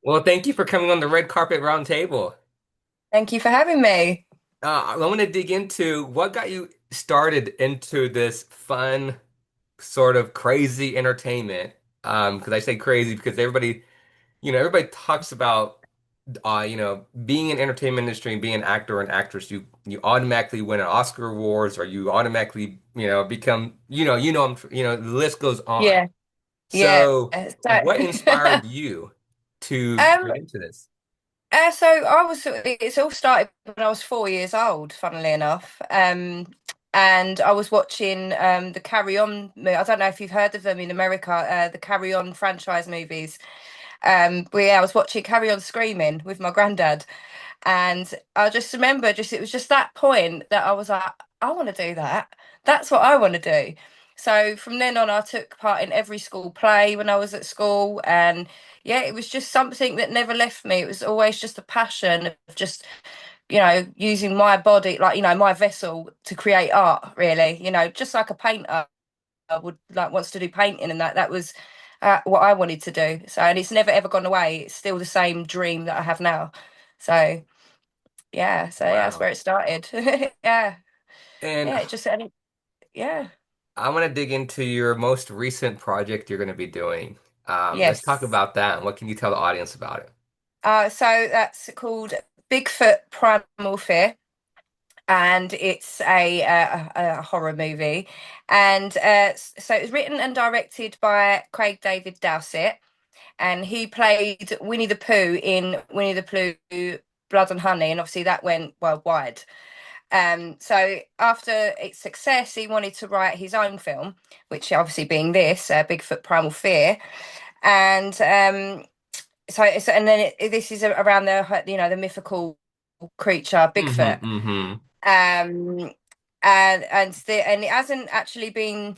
Well, thank you for coming on the red carpet round table. Thank you for having me. I want to dig into what got you started into this fun, sort of crazy entertainment. Because I say crazy because everybody talks about, being in entertainment industry and being an actor or an actress. You automatically win an Oscar awards, or you automatically, become, the list goes on. Yeah, yeah. So, So, what inspired you to um, get into this? so I was. It's all started when I was 4 years old, funnily enough. And I was watching the Carry On. I don't know if you've heard of them in America. The Carry On franchise movies. I was watching Carry On Screaming with my granddad, and I just remember, it was just that point that I was like, I want to do that. That's what I want to do. So from then on, I took part in every school play when I was at school, and yeah, it was just something that never left me. It was always just a passion of just, using my body, like, my vessel to create art, really. Just like a painter would like wants to do painting, and that was what I wanted to do. So, and it's never ever gone away. It's still the same dream that I have now. So yeah, that's Wow. where it started. Yeah, And yeah, it just and it, yeah, I want to dig into your most recent project you're going to be doing. Let's talk yes. about that. And what can you tell the audience about it? So that's called Bigfoot Primal Fear, and it's a horror movie, and so it was written and directed by Craig David Dowsett, and he played Winnie the Pooh in Winnie the Pooh Blood and Honey, and obviously that went worldwide. So after its success, he wanted to write his own film, which obviously being this, Bigfoot Primal Fear, and and then this is around the mythical creature Bigfoot, Mm-hmm. um, and it hasn't actually been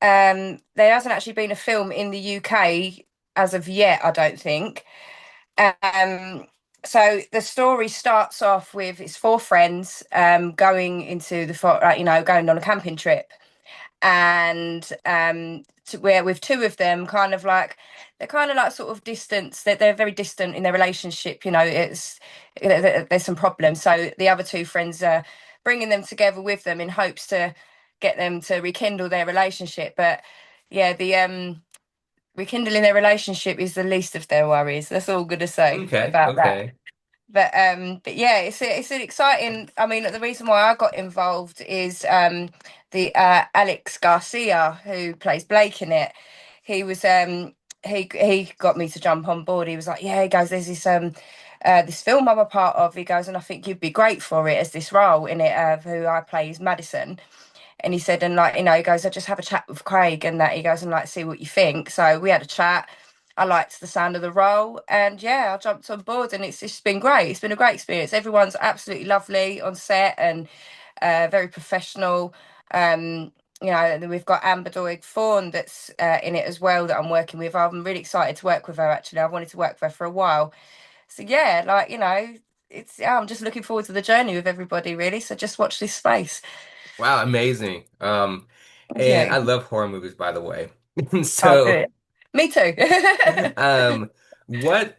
there hasn't actually been a film in the UK as of yet, I don't think. Um, so the story starts off with it's four friends going into the going on a camping trip, and where with two of them kind of like they're kind of like sort of distance that they're very distant in their relationship. There's some problems, so the other two friends are bringing them together with them in hopes to get them to rekindle their relationship. But yeah, the rekindling their relationship is the least of their worries. That's all I'm gonna say Okay, about that. okay. But yeah, it's an exciting. I mean, the reason why I got involved is the Alex Garcia who plays Blake in it. He was he got me to jump on board. He was like, yeah, he goes, there's this film I'm a part of. He goes, and I think you'd be great for it as this role in it. Who I play is Madison. And he said, and like, he goes, I just have a chat with Craig and that he goes and like see what you think. So we had a chat. I liked the sound of the role, and yeah, I jumped on board, and it's just been great. It's been a great experience. Everyone's absolutely lovely on set and very professional. And then we've got Amber Doig Fawn that's in it as well that I'm working with. I'm really excited to work with her. Actually, I've wanted to work with her for a while. So yeah, like it's I'm just looking forward to the journey with everybody, really. So just watch this space. Wow, amazing. Thank And I you. love horror movies, by the way. Oh, So, good. Me too. um, what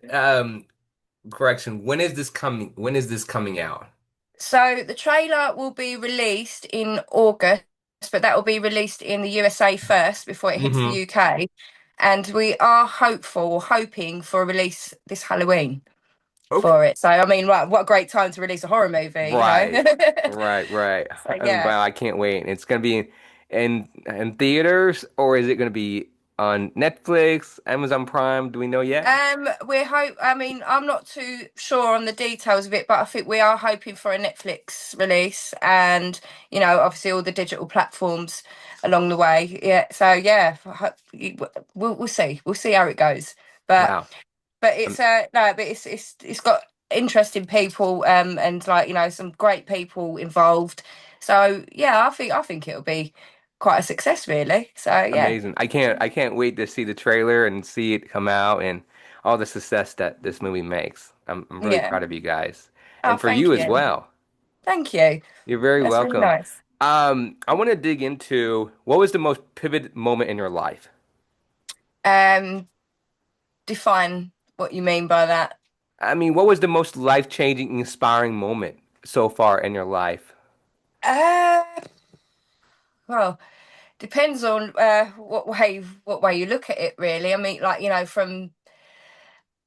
correction, when is this coming? When is this coming out? So the trailer will be released in August, but that will be released in the USA first before it hits the Mm-hmm. UK. And we are hoping for a release this Halloween Okay. for it. So I mean, what a great time to release a horror movie, you know? Right. Right. So yeah. Wow, I can't wait. It's gonna be in theaters, or is it gonna be on Netflix, Amazon Prime? Do we know yet? I mean, I'm not too sure on the details of it, but I think we are hoping for a Netflix release and, obviously all the digital platforms along the way. Yeah. So yeah, we'll see. We'll see how it goes. But Wow. but Um, it's no, but it's got interesting people and like, some great people involved. So yeah, I think it'll be quite a success really. So yeah. Amazing. I can't wait to see the trailer and see it come out and all the success that this movie makes. I'm really Yeah. proud of you guys. Oh, And for you thank as you. well. Thank you. You're very That's really welcome. nice. I want to dig into what was the most pivot moment in your life? Um, define. what you mean by that. I mean, what was the most life-changing, inspiring moment so far in your life? Uh, well, depends on what way you look at it, really. I mean, like, from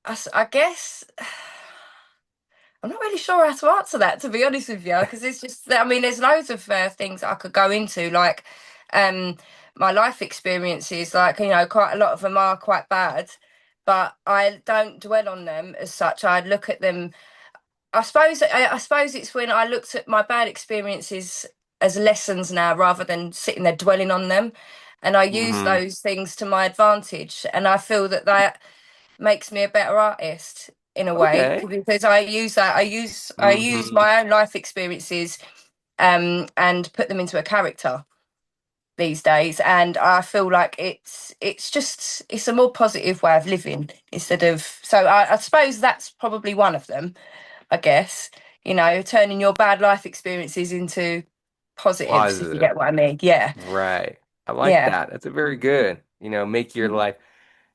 I guess I'm not really sure how to answer that, to be honest with you, because it's just, I mean, there's loads of things that I could go into, like um, my life experiences, like, quite a lot of them are quite bad, but I don't dwell on them as such. I look at them, I suppose it's when I looked at my bad experiences as lessons now rather than sitting there dwelling on them. And I use Hmm. those things to my advantage. And I feel that that makes me a better artist in a way Okay. because I use Hmm. my own life experiences and put them into a character these days, and I feel like it's a more positive way of living instead of, so I suppose that's probably one of them, I guess, turning your bad life experiences into positives, if you Positive. get what I mean. Yeah, Right. I like yeah, that. That's a very good. Make your mhm, life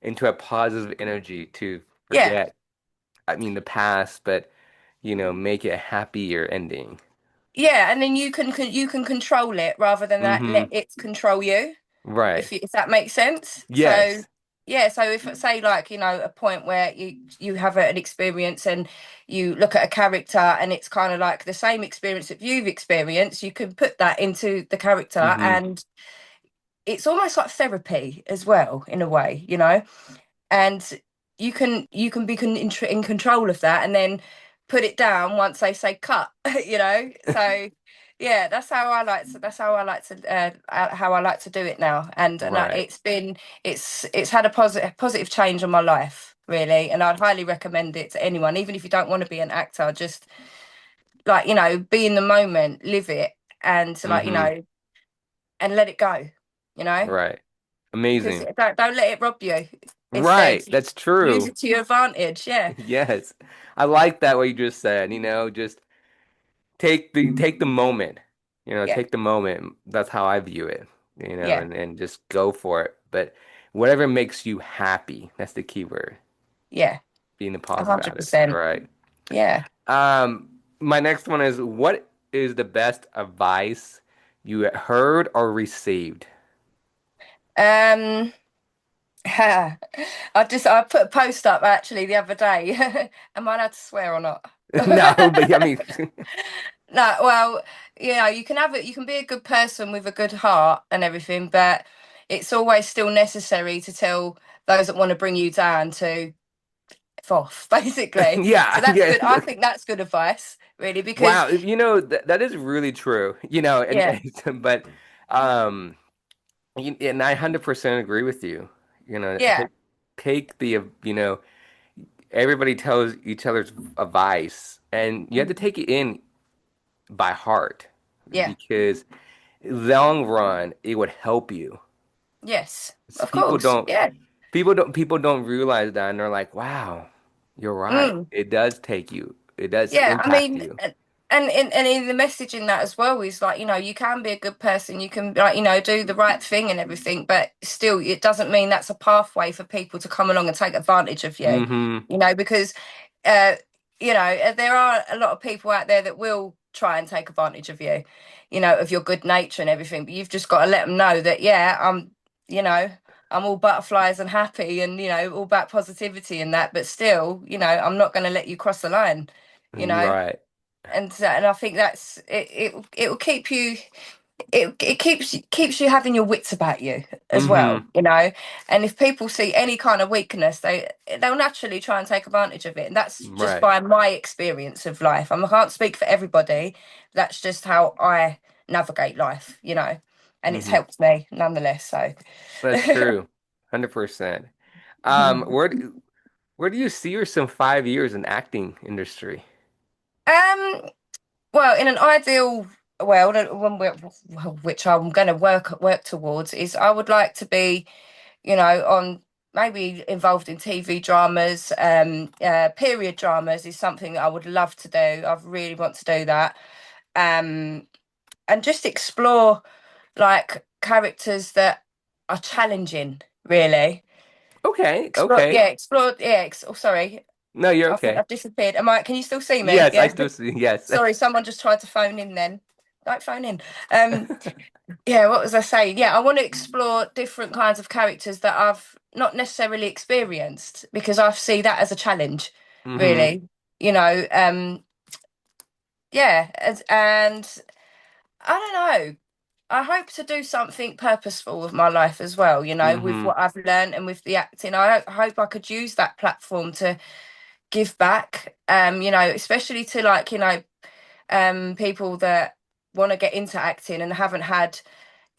into a positive energy to yeah, forget, I mean, the past, but, make it a happier ending. yeah. And then you can control it rather than that let Hmm. it control you, Right. if that makes sense. So Yes. yeah, so if say like a point where you have an experience and you look at a character and it's kind of like the same experience that you've experienced, you can put that into the character, Hmm. and it's almost like therapy as well in a way, and you can be in control of that and then put it down once they say cut. So yeah, that's how I like to do it now, and Right. it's had a positive change on my life, really, and I'd highly recommend it to anyone, even if you don't want to be an actor. Just like, be in the moment, live it, and like, Hmm. and let it go, you know Right. because Amazing. don't let it rob you. Instead, Right. That's use true. it to your advantage. Yeah, Yes. I like that what you just said, just take the moment. yeah, Take the moment. That's how I view it, yeah, and just go for it. But whatever makes you happy, that's the key word. yeah, Being a a positive hundred attitude. percent. Right. Yeah. My next one is, what is the best advice you heard or received? Um, I put a post up actually the other day. Am I allowed to swear or not? No, but I mean, No, well, you can have it. You can be a good person with a good heart and everything, but it's always still necessary to tell those that want to bring you down to F off, basically. So yeah, that's yeah. good. I think that's good advice, really, because Wow, that is really true. yeah, But um, and I 100% agree with you. yeah, Take the everybody tells each other's advice, and you have to mhm, take it in by heart yeah, because long run it would help you. yes, So of course, yeah, people don't realize that, and they're like, "Wow, you're right. mm, It does take you. It does yeah. I impact mean, you." and in the message in that as well is like, you can be a good person, you can, like, do the right thing and everything, but still, it doesn't mean that's a pathway for people to come along and take advantage of you. Hmm. Because uh, there are a lot of people out there that will try and take advantage of you, of your good nature and everything. But you've just got to let them know that, yeah, you know, I'm all butterflies and happy and, all about positivity and that. But still, I'm not going to let you cross the line, you know. Right. And I think that's it. It will keep you. It keeps you having your wits about you as well, Hmm. and if people see any kind of weakness, they'll naturally try and take advantage of it, and that's just Right. by my experience of life. I can't speak for everybody. That's just how I navigate life, and it's Hmm. helped me nonetheless. So That's true. 100%. Where do you see yourself 5 years in acting industry? um well, in an ideal world, which I'm going to work towards, is I would like to be, on maybe involved in TV dramas. Period dramas is something that I would love to do. I really want to do that. Um, and just explore like characters that are challenging, really. Okay, Explore, okay. yeah, explore, yeah. Oh, sorry, No, you're I think okay. I've disappeared. Am I? Can you still see me? Yes, I Yeah. still see. Yes. Sorry, someone just tried to phone in. Then don't phone in. Um, yeah. What was I saying? Yeah, I want to explore different kinds of characters that I've not necessarily experienced because I see that as a challenge, Mm-hmm. really. You know. Yeah, and I don't know. I hope to do something purposeful with my life as well, with Mm-hmm. what I've learned and with the acting. I hope I could use that platform to give back, especially to people that want to get into acting and haven't had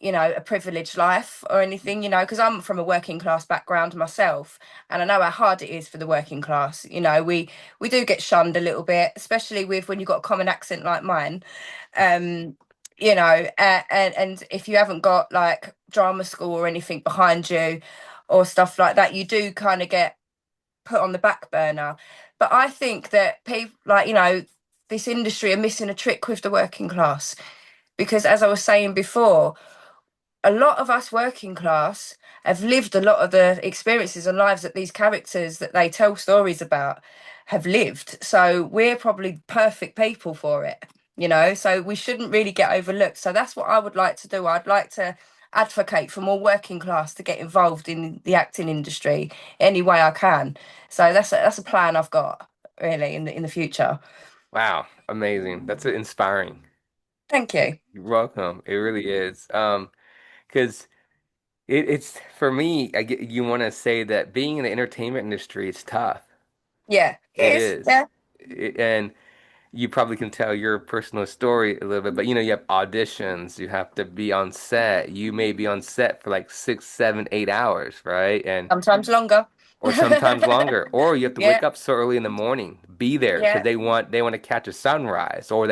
a privileged life or anything, because I'm from a working class background myself, and I know how hard it is for the working class. We do get shunned a little bit, especially with when you've got a common accent like mine. um and if you haven't got like drama school or anything behind you or stuff like that, you do kind of get put on the back burner. But I think that people this industry are missing a trick with the working class, because as I was saying before, a lot of us working class have lived a lot of the experiences and lives that these characters that they tell stories about have lived. So we're probably perfect people for it. So we shouldn't really get overlooked. So that's what I would like to do. I'd like to advocate for more working class to get involved in the acting industry any way I can. So that's a plan I've got really in the future. Wow, amazing. That's inspiring. Thank you. You're welcome. It really is. Because it's for me, I get you want to say that being in the entertainment industry is tough. Yeah, It it is. is. Yeah, And you probably can tell your personal story a little bit, but you have auditions, you have to be on set. You may be on set for like 6, 7, 8 hours, right? And sometimes longer. or sometimes longer, or you have to wake Yeah, up so early in the morning, be there because yeah, they want to catch a sunrise, or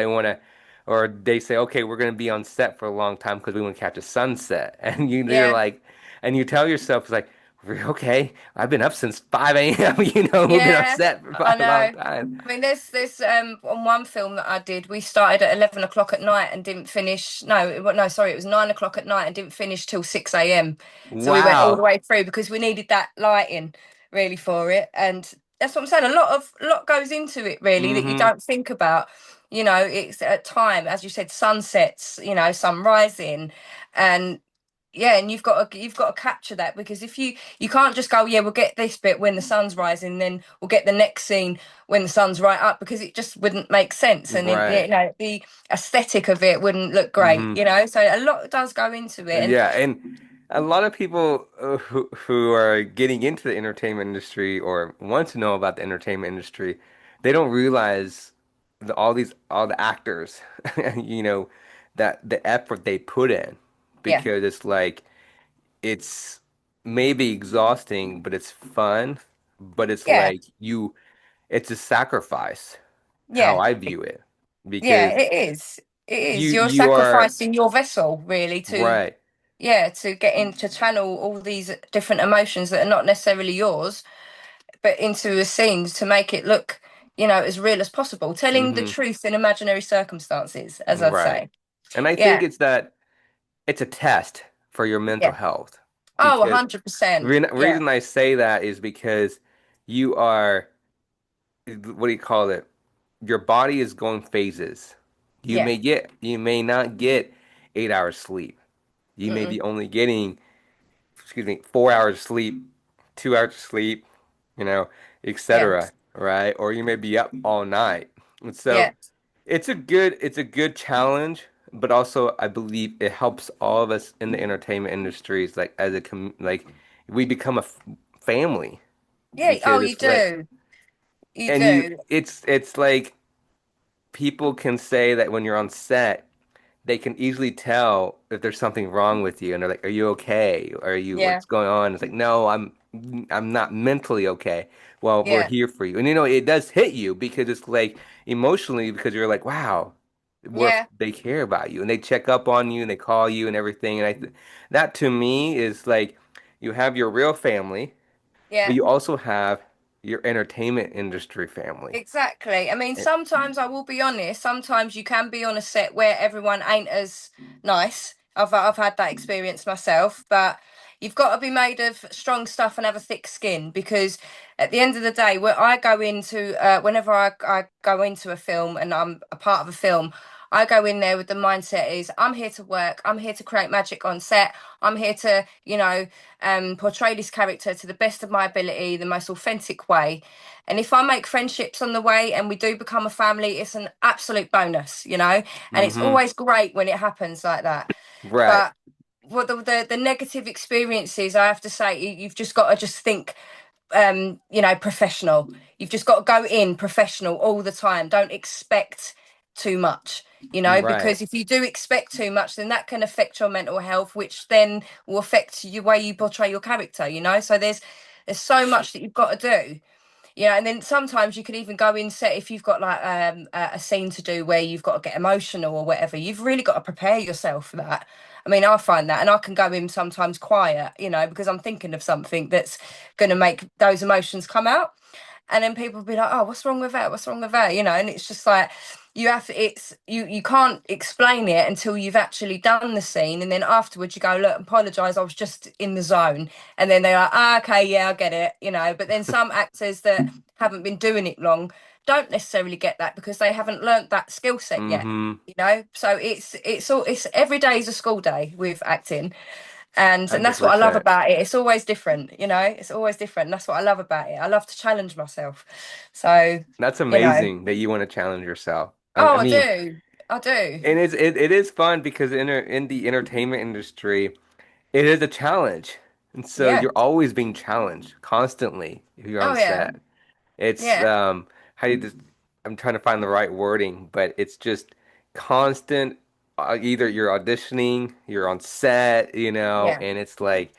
or they say, okay, we're going to be on set for a long time because we want to catch a sunset, and you're yeah, like, and you tell yourself, it's like, okay, I've been up since 5 a.m. We've been on yeah. set for I a long know. time. I mean, there's on one film that I did, we started at 11 o'clock at night and didn't finish. No, sorry, it was 9 o'clock at night and didn't finish till 6 a.m. So we went all the Wow. way through because we needed that lighting really for it, and that's what I'm saying. A lot goes into it really that you Mm-hmm. don't think about. It's at time, as you said, sunsets, sun rising, and yeah, and you've got to capture that, because if you can't just go, yeah, we'll get this bit when the sun's rising, then we'll get the next scene when the sun's right up, because it just wouldn't make sense, and Right. the aesthetic of it wouldn't look great, Mm-hmm. so a lot does go into it. And Yeah, and a lot of people who are getting into the entertainment industry or want to know about the entertainment industry, they don't realize all the actors, you know, that the effort they put in, yeah, because it's like it's maybe exhausting, but it's fun, but it's yeah, like it's a sacrifice, how yeah, I view it, yeah, because it is you're you are sacrificing your vessel really to, right. yeah, to get in to channel all these different emotions that are not necessarily yours, but into a scene to make it look, as real as possible, telling the Mm-hmm. truth in imaginary circumstances, as I'd Right. say. And I think Yeah, it's a test for your mental yeah. health, Oh, because 100%. the Yeah, reason I say that is because you are, what do you call it? Your body is going phases. yeah. You may not get 8 hours sleep. You may Mm-mm. be only getting, excuse me, 4 hours sleep, 2 hours sleep, you know, Yeah, etc. Right? Or you may be up all night. And so yeah, it's a good challenge, but also I believe it helps all of us in the entertainment industries, like as a like we become a family, yeah. Oh, because you it's like, do. You and do. it's like people can say that when you're on set, they can easily tell if there's something wrong with you, and they're like, "Are you okay? Are you Yeah, what's going on?" It's like, "No, I'm not mentally okay." Well, we're yeah, here for you, and it does hit you because it's like emotionally, because you're like, "Wow, yeah, they care about you, and they check up on you, and they call you and everything." And that to me is like you have your real family, but yeah. you also have your entertainment industry family. Exactly. I mean, Eh, sometimes I will be honest, sometimes you can be on a set where everyone ain't as nice. I've had that experience myself, but you've got to be made of strong stuff and have a thick skin, because at the end of the day, where I go into, whenever I go into a film and I'm a part of a film, I go in there with the mindset is I'm here to work, I'm here to create magic on set, I'm here to, portray this character to the best of my ability, the most authentic way. And if I make friendships on the way and we do become a family, it's an absolute bonus, and it's Mm-hmm. always great when it happens like that. Right. But what the negative experiences, I have to say, you've just got to just think, professional. You've just got to go in professional all the time. Don't expect too much, Right. because if you do expect too much, then that can affect your mental health, which then will affect the way you portray your character, So there's so much that you've got to do. And then sometimes you can even go in set if you've got like a scene to do where you've got to get emotional or whatever. You've really got to prepare yourself for that. I mean, I find that, and I can go in sometimes quiet, because I'm thinking of something that's going to make those emotions come out. And then people will be like, "Oh, what's wrong with that? What's wrong with that?" And it's just like you can't explain it until you've actually done the scene, and then afterwards you go, "Look, apologize, I was just in the zone." And then they're like, okay, yeah, I get it. But then some actors that haven't been doing it long don't necessarily get that because they haven't learnt that skill set yet. Mm-hmm. So it's every day is a school day with acting, and that's what I love 100%. about it. It's always different. It's always different. That's what I love about it. I love to challenge myself. So, That's you know, amazing that you want to challenge yourself. I oh, I mean, do, I do. and it is fun because in the entertainment industry, it is a challenge. And so Yeah. you're always being challenged constantly if you're on Oh yeah. set. It's Yeah. how do you just I'm trying to find the right wording, but it's just constant either you're auditioning, you're on set, Yeah. and it's like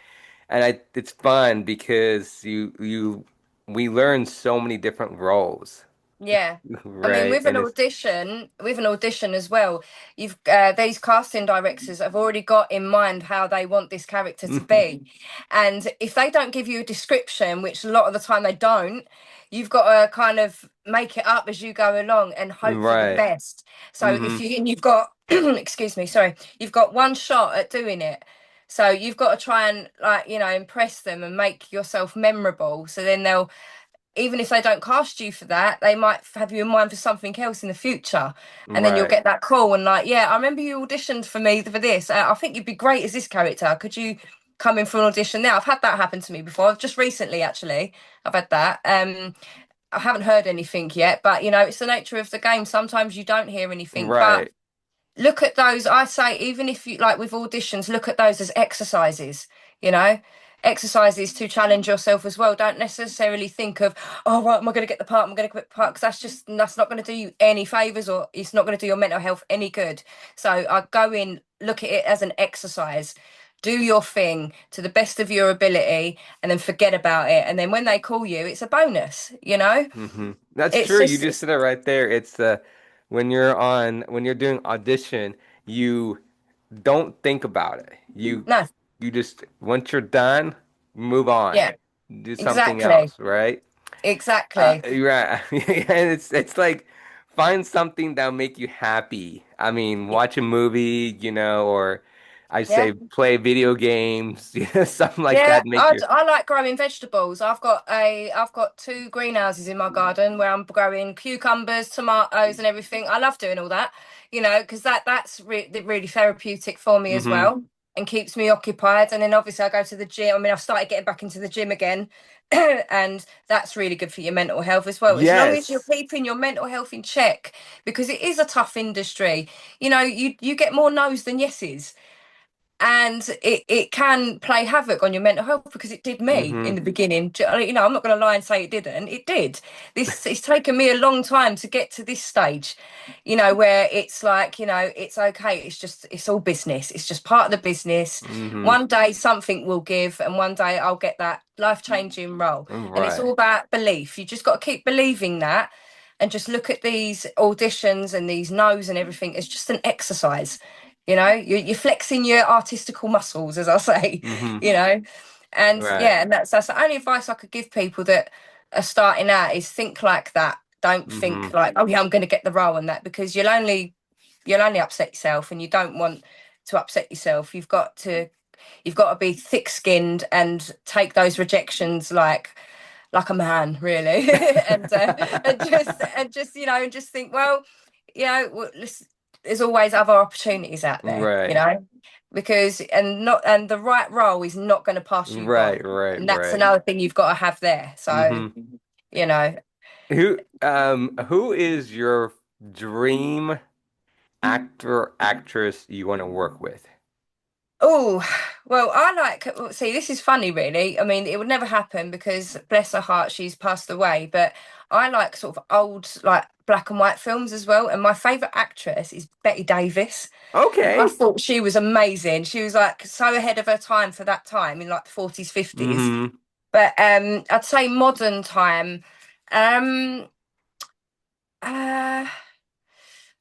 it's fun because we learn so many different roles, Yeah. I mean, right? And it's with an audition as well, you've these casting directors have already got in mind how they want this character to be. And if they don't give you a description, which a lot of the time they don't, you've got to kind of make it up as you go along and hope for the right. best. So Hmm. if you've got excuse me, sorry, you've got one shot at doing it. So you've got to try and like, impress them and make yourself memorable. So then they'll even if they don't cast you for that, they might have you in mind for something else in the future. And then you'll Right. get that call and like, yeah, I remember you auditioned for me for this. I think you'd be great as this character. Could you come in for an audition now? I've had that happen to me before. Just recently, actually, I've had that. I haven't heard anything yet, but it's the nature of the game. Sometimes you don't hear anything, but Right. look at those. I say, even if you like with auditions, look at those as exercises, you know, exercises to challenge yourself as well. Don't necessarily think of, oh, right, am I going to get the part? I'm going to get the part, because that's not going to do you any favors, or it's not going to do your mental health any good. So I go in, look at it as an exercise. Do your thing to the best of your ability and then forget about it. And then when they call you, it's a bonus. That's It's true. You just, just it's, said it right there. It's when you're doing audition, you don't think about it. no, You just once you're done, move on. yeah, Do something exactly. else, right? Exactly. You're right. And it's like find something that'll make you happy. I mean, watch a movie, or I Yeah. say play video games, something like Yeah, that make you. I like growing vegetables. I've got two greenhouses in my garden where I'm growing cucumbers, tomatoes, and everything. I love doing all that, because that's really therapeutic for me as Hmm. well and keeps me occupied. And then obviously I go to the gym. I mean, I've started getting back into the gym again, and that's really good for your mental health as well. As long as you're Yes. keeping your mental health in check, because it is a tough industry. You get more no's than yeses, and it can play havoc on your mental health, because it did me in Hmm. the beginning. I'm not going to lie and say it didn't. It did. This It's taken me a long time to get to this stage, where it's like, it's okay. It's all business. It's just part of the business. Hmm. One day something will give, and one day I'll get that life-changing role. And it's all Right. about belief. You just got to keep believing that, and just look at these auditions and these no's and everything as just an exercise. You're flexing your artistical muscles, as I say. Hmm. you know and Right. yeah, and that's the only advice I could give people that are starting out, is think like that. Don't think Hmm. like, oh yeah, I'm going to get the role and that, because you'll only upset yourself, and you don't want to upset yourself. You've got to you've got to be thick-skinned and take those rejections like a man, really, and just and just think, well, listen, there's always other opportunities out there, Right. because and the right role is not going to pass you by, Right, right, and that's right. another thing you've got to have there. So, Hmm. you know. Who is your dream actor, actress you want to work with? Oh, well, see, this is funny, really. I mean, it would never happen because, bless her heart, she's passed away. But I like sort of old, like black and white films as well. And my favourite actress is Betty Davis. I Okay. thought she was amazing. She was like so ahead of her time for that time in like the 40s, 50s. Hmm. But I'd say modern time. Um, uh,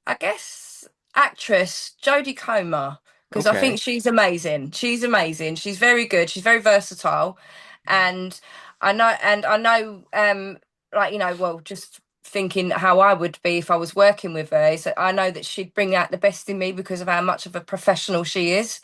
I guess actress Jodie Comer, because I think Okay. she's amazing. She's amazing. She's very good. She's very versatile, and I know, like well, just thinking how I would be if I was working with her is that I know that she'd bring out the best in me because of how much of a professional she is.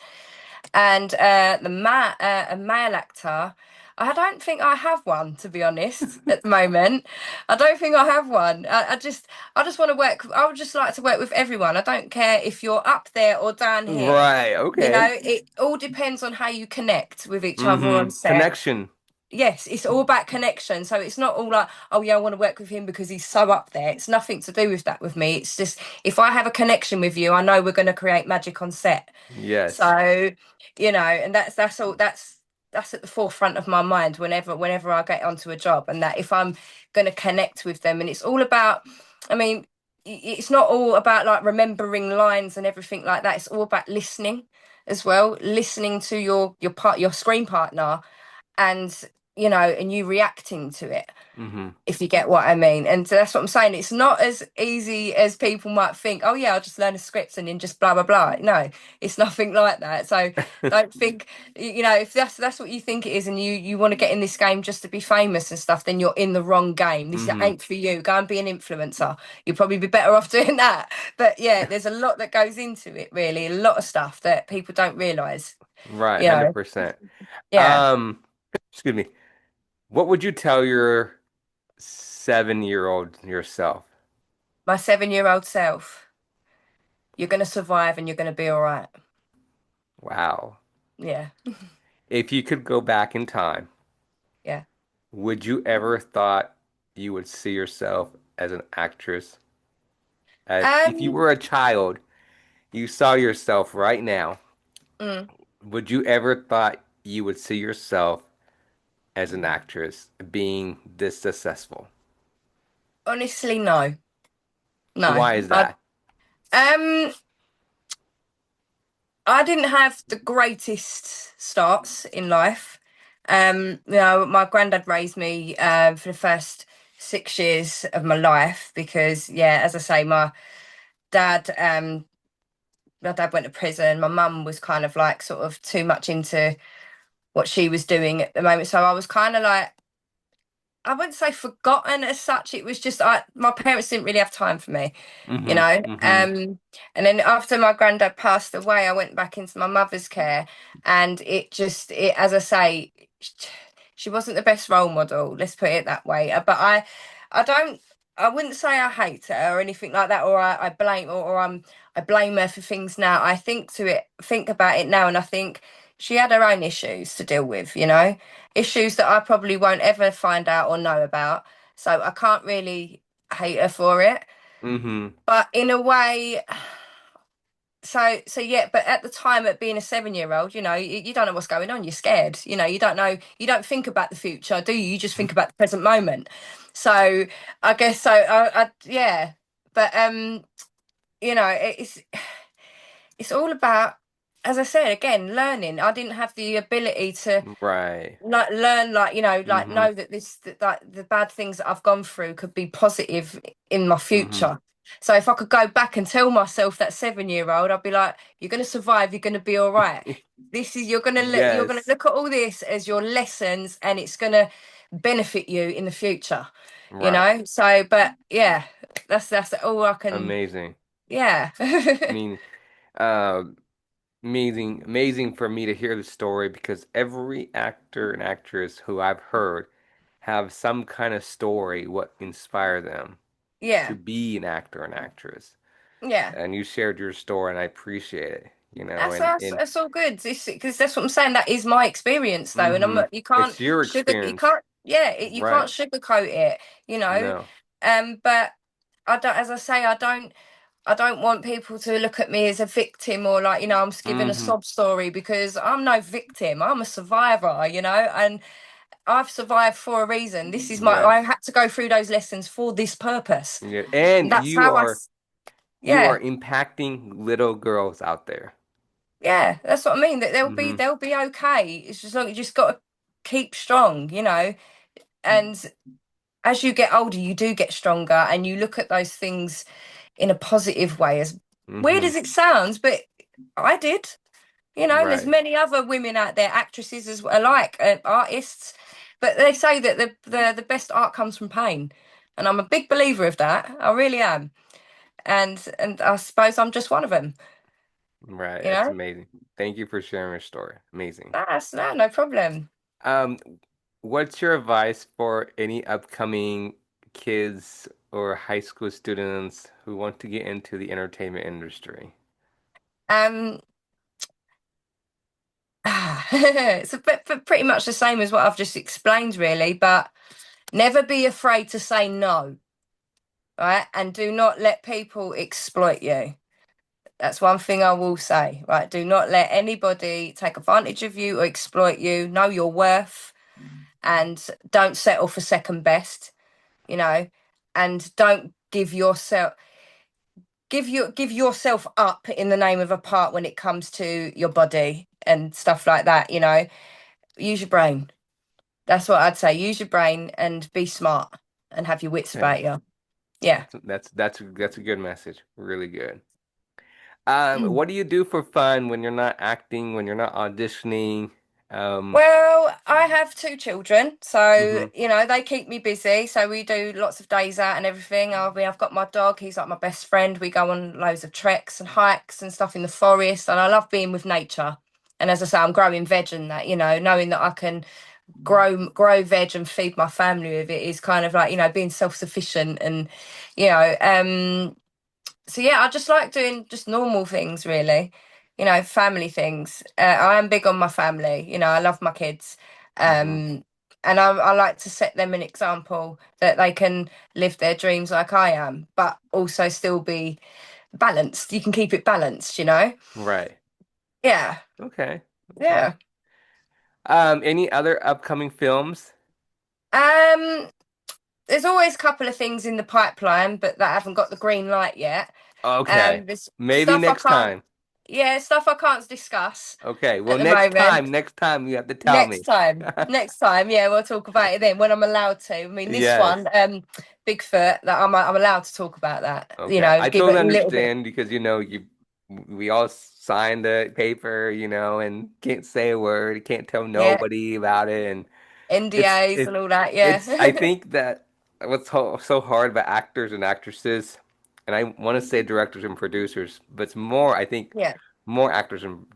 And a male actor, I don't think I have one, to be honest, at the moment. I don't think I have one. I just want to work. I would just like to work with everyone. I don't care if you're up there or down here. Right. Okay. It all depends on how you connect with each other on set. Connection. Yes, it's all about connection. So it's not all like, oh yeah, I want to work with him because he's so up there. It's nothing to do with that with me. It's just if I have a connection with you, I know we're going to create magic on set. Yes. So, and that's all that's at the forefront of my mind whenever I get onto a job, and that if I'm going to connect with them, and it's all about, I mean, it's not all about like remembering lines and everything like that. It's all about listening as well, listening to your screen partner, and and you reacting to it, Hmm. if you get what I mean. And so that's what I'm saying. It's not as easy as people might think. Oh yeah, I'll just learn a script and then just blah blah blah. No, it's nothing like that. So don't think, if that's what you think it is, and you want to get in this game just to be famous and stuff, then you're in the wrong game. This Hmm. ain't for you. Go and be an influencer. You'll probably be better off doing that. But yeah, there's a lot that goes into it, really. A lot of stuff that people don't realize. Right. You know, 100%. yeah. Um, excuse me. What would you tell your 7-year-old yourself? My 7-year-old self. You're going to survive and you're going to be all right. Wow. Yeah. If you could go back in time, Yeah. would you ever thought you would see yourself as an actress? As if you Um, were a child, you saw yourself right now, mm, would you ever thought you would see yourself as an actress being this successful? honestly, no. No. Why is that? Um, I didn't have the greatest starts in life. My granddad raised me for the first 6 years of my life because, yeah, as I say, dad my dad went to prison. My mum was kind of like sort of too much into what she was doing at the moment. So I was kind of like, I wouldn't say forgotten as such. It was just my parents didn't really have time for me, you Hmm. know. Hmm. And then after my granddad passed away, I went back into my mother's care, and it as I say, she wasn't the best role model. Let's put it that way. But I don't. I wouldn't say I hate her or anything like that, or I blame I blame her for things now. I think about it now, and I think she had her own issues to deal with, issues that I probably won't ever find out or know about. So I can't really hate her for it. Hmm. But in a way, so yeah, but at the time at being a 7-year-old, you don't know what's going on. You're scared. You don't know, you don't think about the future, do you? You just think about the present moment. So I guess so yeah. But it's all about, as I said again, learning. I didn't have the ability to Right. like learn, like like Hmm. know that like the bad things that I've gone through could be positive in my Hmm. future. So if I could go back and tell myself that 7-year-old, I'd be like, you're going to survive, you're going to be all right. This is you're going to Yes. look at all this as your lessons, and it's going to benefit you in the future, Right. so but yeah, that's all I can. Amazing. Yeah. I mean, uh, Amazing, amazing for me to hear the story because every actor and actress who I've heard have some kind of story what inspired them to Yeah, be an actor and actress. yeah. And you shared your story and I appreciate it, and That's all good. Because that's what I'm saying. That is my experience, though, and I'm mm-hmm. not. You can't It's your sugar. You experience, can't. Yeah, you can't right? sugarcoat it. You know. No. But I don't. As I say, I don't. I don't want people to look at me as a victim or like, I'm just giving a Mm-hmm. sob story because I'm no victim. I'm a survivor, and I've survived for a reason. This is I Yes. had to go through those lessons for this purpose. Yeah. And And that's how you are yeah, impacting little girls out there. yeah, that's what I mean. That Mm-hmm. they'll be okay. It's just like you just got to keep strong. And as you get older, you do get stronger and you look at those things in a positive way. As weird Mm-hmm. as it sounds, but I did. And there's Right. many other women out there, actresses as alike, artists, but they say that the best art comes from pain, and I'm a big believer of that. I really am, and I suppose I'm just one of them. Right. You That's know, amazing. Thank you for sharing your story. Amazing. that's no problem. Um, what's your advice for any upcoming kids or high school students who want to get into the entertainment industry? Um, it's pretty much the same as what I've just explained, really. But never be afraid to say no, right? And do not let people exploit you. That's one thing I will say, right? Do not let anybody take advantage of you or exploit you. Know your worth and don't settle for second best, you know, and don't give yourself up in the name of a part when it comes to your body and stuff like that. Use your brain. That's what I'd say. Use your brain and be smart and have your wits Okay. about you. Yeah. That's a good message. Really good. What do you do for fun when you're not acting, when you're not auditioning? Um, Well, I have two children, so hmm they keep me busy. So we do lots of days out and everything. I've got my dog; he's like my best friend. We go on loads of treks and hikes and stuff in the forest, and I love being with nature. And as I say, I'm growing veg and that, knowing that I can grow veg and feed my family with it is kind of like being self-sufficient and you know so yeah, I just like doing just normal things, really. Family things. I am big on my family. I love my kids, hmm um, and I like to set them an example that they can live their dreams like I am, but also still be balanced. You can keep it balanced. Right. Yeah, Okay. Okay. yeah. Any other upcoming films? Um, there's always a couple of things in the pipeline, but that haven't got the green light yet. Okay. There's Maybe stuff I next can't. time. Yeah, stuff I can't discuss Okay. at Well, the moment. next time you have to tell me. Next time, yeah, we'll talk about it then when I'm allowed to. I mean, this Yes. one, Bigfoot, that I'm allowed to talk about that. Okay. I Give totally it a little bit. understand because we all signed the paper, and can't say a word, can't tell Yeah, nobody about it, and it's NDAs and it all that. Yeah, it's I think that what's so hard about actors and actresses, and I want to say directors and producers, but it's more I think yeah, more actors and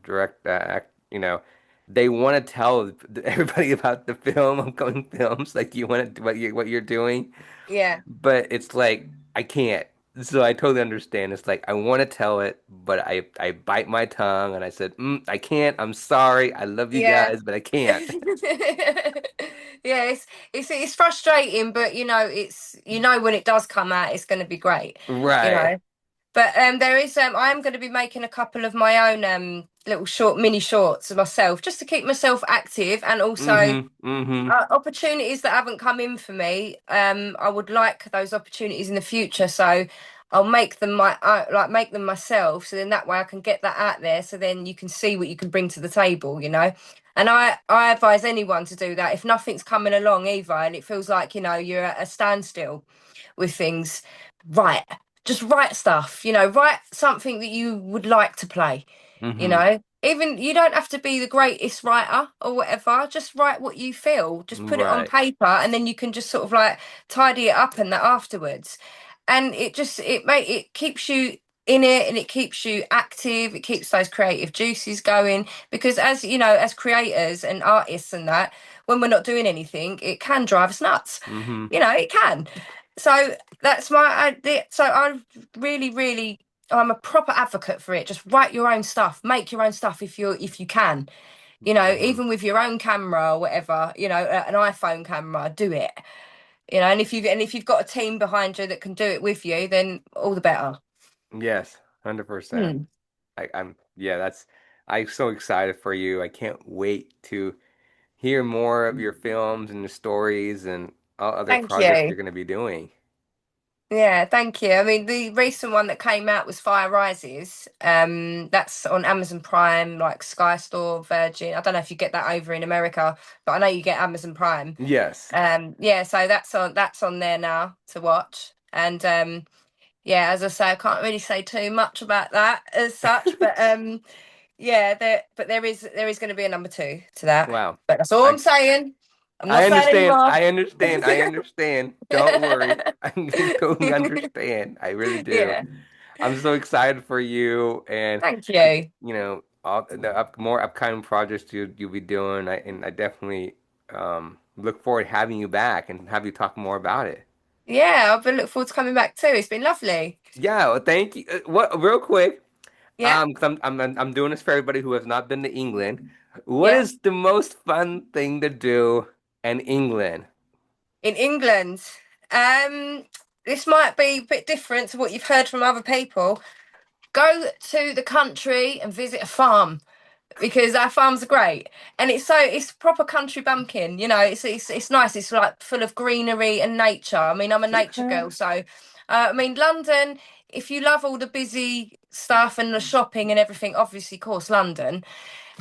they want to tell everybody about the film, upcoming films, like you want to what you're doing, yeah, but it's like I can't. So I totally understand. It's like I want to tell it, but I bite my tongue and I said, I can't. I'm sorry. I love you yeah. guys, but I can't. Yeah, it's frustrating, but it's when it does come out, it's going to be great. You Right. know. But there is I am going to be making a couple of my own little mini shorts of myself just to keep myself active and also Mm-hmm. Mm-hmm. opportunities that haven't come in for me. I would like those opportunities in the future, so I'll make them make them myself. So then that way I can get that out there. So then you can see what you can bring to the table. And I advise anyone to do that if nothing's coming along either, and it feels like you're at a standstill with things. Right, just write stuff. Write something that you would like to play. Mm-hmm. Even you don't have to be the greatest writer or whatever. Just write what you feel. Just put it on Right. paper, and then you can just sort of like tidy it up and that afterwards. And it keeps you. in it, and it keeps you active. It keeps those creative juices going, because as you know, as creators and artists and that, when we're not doing anything, it can drive us nuts. Hmm. It can. So that's my idea. So I really, really, I'm a proper advocate for it. Just write your own stuff, make your own stuff if you can. Hmm. Even with your own camera or whatever, an iPhone camera, do it. And if you've got a team behind you that can do it with you, then all the better. Yes, 100%. Hmm. Yeah, I'm so excited for you. I can't wait to hear more of your films and the stories and all other Thank projects you. you're going to be doing. Yeah, thank you. I mean, the recent one that came out was Fire Rises. That's on Amazon Prime, like Sky Store, Virgin. I don't know if you get that over in America, but I know you get Amazon Prime. Yes. Yeah, so that's on there now to watch. And yeah, as I say, I can't really say too much about that as such, but yeah, there is going to be a number two to that. Wow. But that's all I I'm saying. I'm I not saying understand. anymore. I understand. I understand. Don't worry. I totally understand. I really do. Yeah. I'm so excited for you and Thank you. all the more upcoming projects you'll be doing. I definitely look forward to having you back and have you talk more about it. Yeah, I've been looking forward to coming back too. It's been lovely. Yeah, well, thank you. What real quick, Yeah, 'cause I'm doing this for everybody who has not been to England. What yeah. is the most fun thing to do in England? In England, um, this might be a bit different to what you've heard from other people. Go to the country and visit a farm, because our farms are great, and it's proper country bumpkin. It's nice. It's like full of greenery and nature. I mean, I'm a nature Okay. girl, so I mean, London. If you love all the busy stuff and the shopping and everything, obviously, of course, London.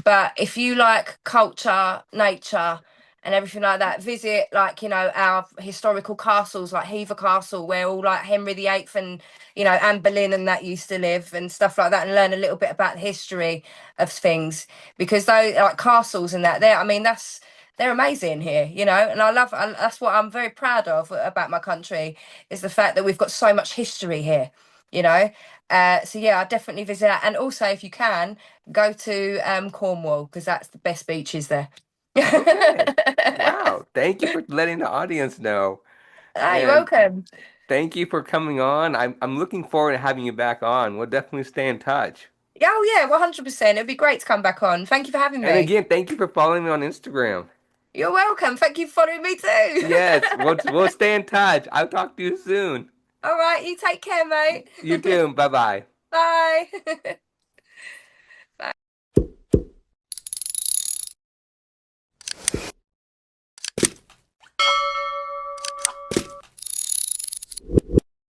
But if you like culture, nature, and everything like that, visit like our historical castles, like Hever Castle, where all like Henry VIII and Anne Boleyn and that used to live and stuff like that, and learn a little bit about the history of things, because those like castles and that, I mean, they're amazing here, and that's what I'm very proud of about my country, is the fact that we've got so much history here, you know. So yeah, I definitely visit that, and also if you can go to Cornwall, because that's the best beaches there. Okay. Wow. Thank you for letting the audience know. Ah, you're And welcome. thank you for coming on. I'm looking forward to having you back on. We'll definitely stay in touch. Oh yeah, 100%. It'd be great to come back on. Thank you for having And me. again, thank you for following me on Instagram. You're welcome. Thank you for following me too. Yes, we'll stay in touch. I'll talk to you soon. All right, you take care, mate. You too. Bye bye. Bye. Bye.